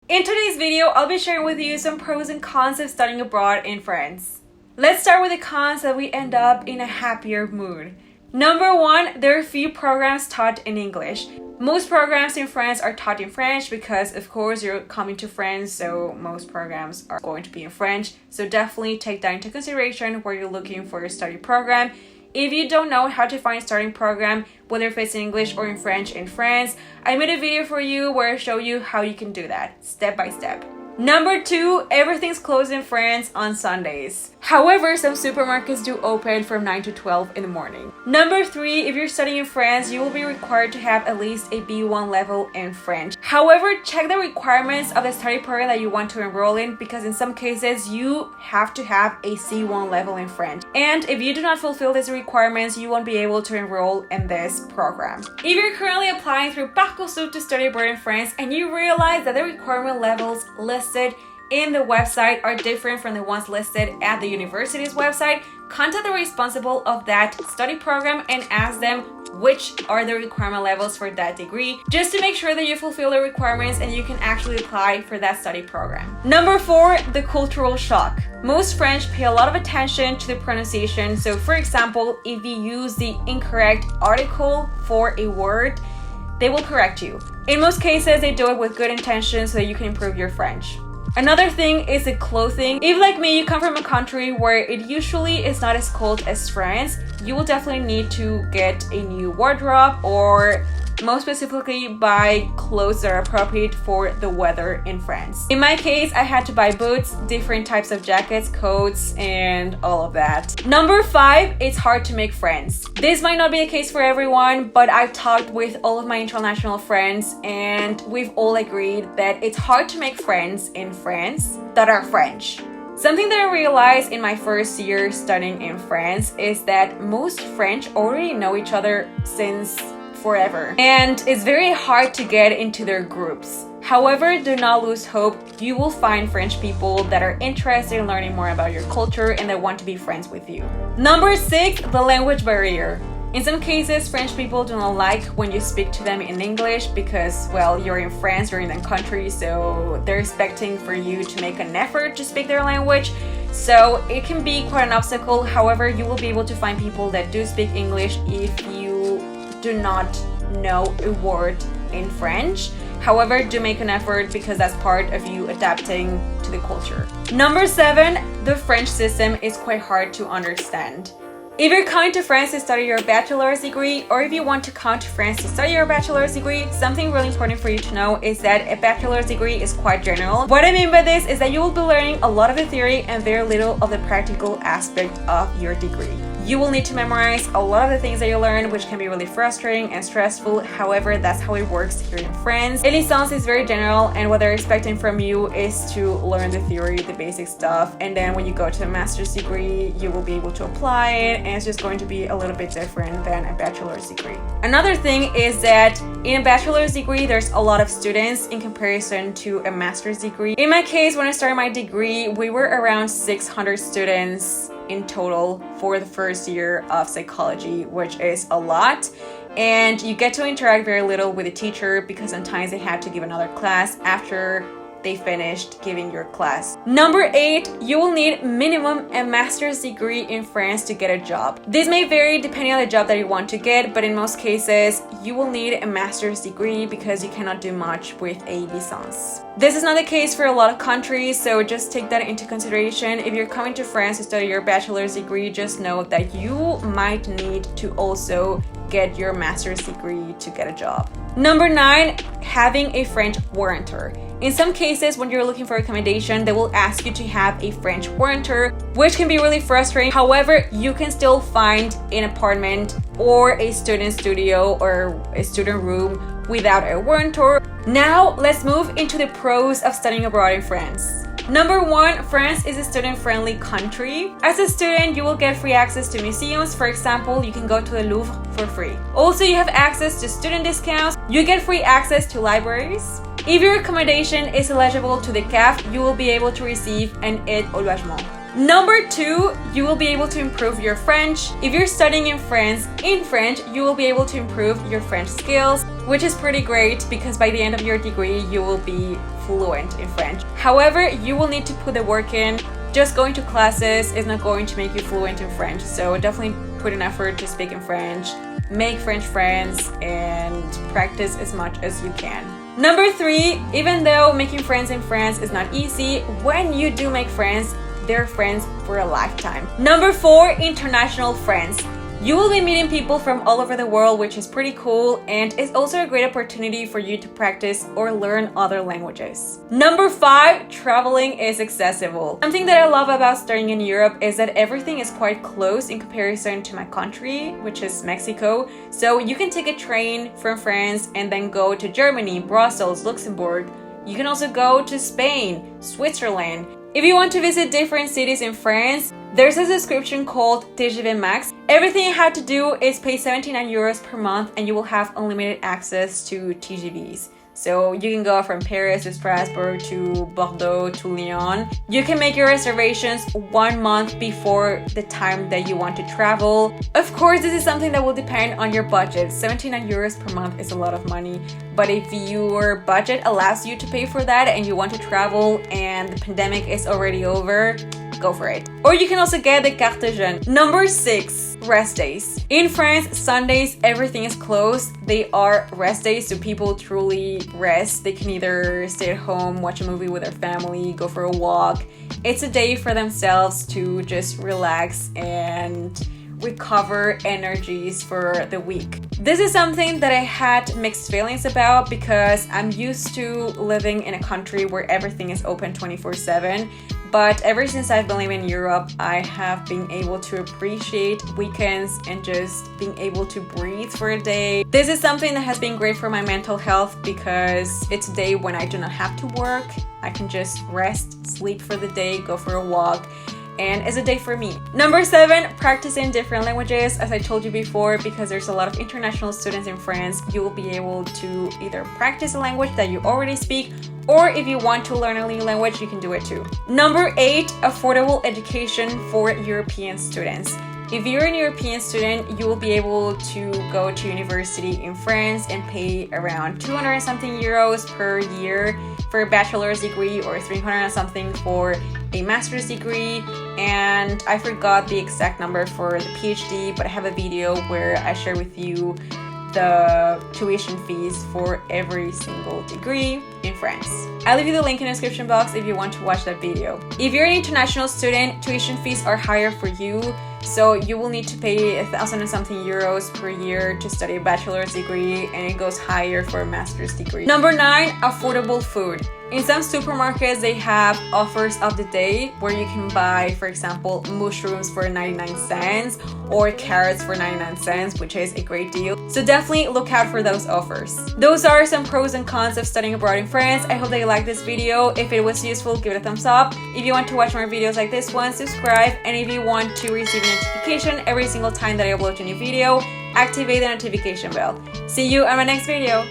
In today's video, I'll be sharing with you some pros and cons of studying abroad in France. Let's start with the cons that we end up in a happier mood. Number one, there are few programs taught in English. Most programs in France are taught in French because, of course, you're coming to France, so most programs are going to be in French. So definitely take that into consideration where you're looking for your study program. If you don't know how to find a studying program, whether if it's in English or in French in France, I made a video for you where I show you how you can do that, step by step. Number two, everything's closed in France on Sundays. However, some supermarkets do open from 9 to 12 in the morning. Number three, if you're studying in France, you will be required to have at least a B1 level in French. However, check the requirements of the study program that you want to enroll in because in some cases you have to have a C1 level in French. And if you do not fulfill these requirements, you won't be able to enroll in this program. If you're currently applying through Parcoursup to study abroad in France and you realize that the requirement levels listed in the website are different from the ones listed at the university's website, contact the responsible of that study program and ask them which are the requirement levels for that degree, just to make sure that you fulfill the requirements and you can actually apply for that study program. Number four, the cultural shock. Most French pay a lot of attention to the pronunciation. So for example, if you use the incorrect article for a word, they will correct you. In most cases, they do it with good intentions so that you can improve your French. Another thing is the clothing. If like me, you come from a country where it usually is not as cold as France, you will definitely need to get a new wardrobe or most specifically buy clothes that are appropriate for the weather in France. In my case, I had to buy boots, different types of jackets, coats, and all of that. Number five, it's hard to make friends. This might not be the case for everyone, but I've talked with all of my international friends and we've all agreed that it's hard to make friends in France that are French. Something that I realized in my first year studying in France is that most French already know each other since forever, and it's very hard to get into their groups. However, do not lose hope. You will find French people that are interested in learning more about your culture and that want to be friends with you. Number six, the language barrier. In some cases, French people do not like when you speak to them in English because, well, you're in France, you're in their country, so they're expecting for you to make an effort to speak their language. So it can be quite an obstacle. However, you will be able to find people that do speak English if you do not know a word in French. However, do make an effort because that's part of you adapting to the culture. Number seven, the French system is quite hard to understand. If you're coming to France to study your bachelor's degree, or if you want to come to France to study your bachelor's degree, something really important for you to know is that a bachelor's degree is quite general. What I mean by this is that you will be learning a lot of the theory and very little of the practical aspect of your degree. You will need to memorize a lot of the things that you learn, which can be really frustrating and stressful. However, that's how it works here in France. A licence is very general, and what they're expecting from you is to learn the theory, the basic stuff, and then when you go to a master's degree, you will be able to apply it, and it's just going to be a little bit different than a bachelor's degree. Another thing is that in a bachelor's degree, there's a lot of students in comparison to a master's degree. In my case, when I started my degree, we were around 600 students in total for the first year of psychology, which is a lot. And you get to interact very little with the teacher because sometimes they had to give another class after they finished giving your class. Number eight, you will need minimum a master's degree in France to get a job. This may vary depending on the job that you want to get, but in most cases, you will need a master's degree because you cannot do much with a licence. This is not the case for a lot of countries, so just take that into consideration. If you're coming to France to study your bachelor's degree, just know that you might need to also get your master's degree to get a job. Number nine, having a French warranter. In some cases, when you're looking for accommodation, they will ask you to have a French warranter, which can be really frustrating. However, you can still find an apartment or a student studio or a student room without a warrantor. Now, let's move into the pros of studying abroad in France. Number one, France is a student-friendly country. As a student, you will get free access to museums. For example, you can go to the Louvre for free. Also, you have access to student discounts. You get free access to libraries. If your accommodation is eligible to the CAF, you will be able to receive an aide au logement. Number two, you will be able to improve your French. If you're studying in France, in French, you will be able to improve your French skills. which is pretty great because by the end of your degree, you will be fluent in French. However, you will need to put the work in. Just going to classes is not going to make you fluent in French, so definitely put an effort to speak in French, make French friends, and practice as much as you can. Number 3, even though making friends in France is not easy, when you do make friends, they're friends for a lifetime. Number 4, international friends. You will be meeting people from all over the world, which is pretty cool, and it's also a great opportunity for you to practice or learn other languages. Number 5, traveling is accessible. Something that I love about studying in Europe is that everything is quite close in comparison to my country, which is Mexico. So you can take a train from France and then go to Germany, Brussels, Luxembourg. You can also go to Spain, Switzerland. If you want to visit different cities in France, there's a subscription called TGV Max. Everything you have to do is pay 79 euros per month and you will have unlimited access to TGVs. So you can go from Paris to Strasbourg to Bordeaux to Lyon. You can make your reservations 1 month before the time that you want to travel. Of course, this is something that will depend on your budget. 79 euros per month is a lot of money, but if your budget allows you to pay for that and you want to travel and the pandemic is already over, go for it. Or you can also get the carte jeune. Number 6, rest days. In France, Sundays, everything is closed. They are rest days, so people truly rest. They can either stay at home, watch a movie with their family, go for a walk. It's a day for themselves to just relax and recover energies for the week. This is something that I had mixed feelings about because I'm used to living in a country where everything is open 24/7. But ever since I've been living in Europe, I have been able to appreciate weekends and just being able to breathe for a day. This is something that has been great for my mental health because it's a day when I do not have to work. I can just rest, sleep for the day, go for a walk, and it's a day for me. Number 7, practicing different languages. As I told you before, because there's a lot of international students in France, you will be able to either practice a language that you already speak, or if you want to learn a new language, you can do it too. Number 8, affordable education for European students. If you're an European student, you will be able to go to university in France and pay around 200 and something euros per year for a bachelor's degree or 300 and something for a master's degree. And I forgot the exact number for the PhD, but I have a video where I share with you the tuition fees for every single degree in France. I'll leave you the link in the description box if you want to watch that video. If you're an international student, tuition fees are higher for you, so you will need to pay 1,000 and something euros per year to study a bachelor's degree, and it goes higher for a master's degree. Number 9, affordable food. In some supermarkets, they have offers of the day where you can buy, for example, mushrooms for 99 cents or carrots for 99 cents, which is a great deal. So definitely look out for those offers. Those are some pros and cons of studying abroad in France. I hope that you liked this video. If it was useful, give it a thumbs up. If you want to watch more videos like this one, subscribe. And if you want to receive a notification every single time that I upload a new video, activate the notification bell. See you on my next video.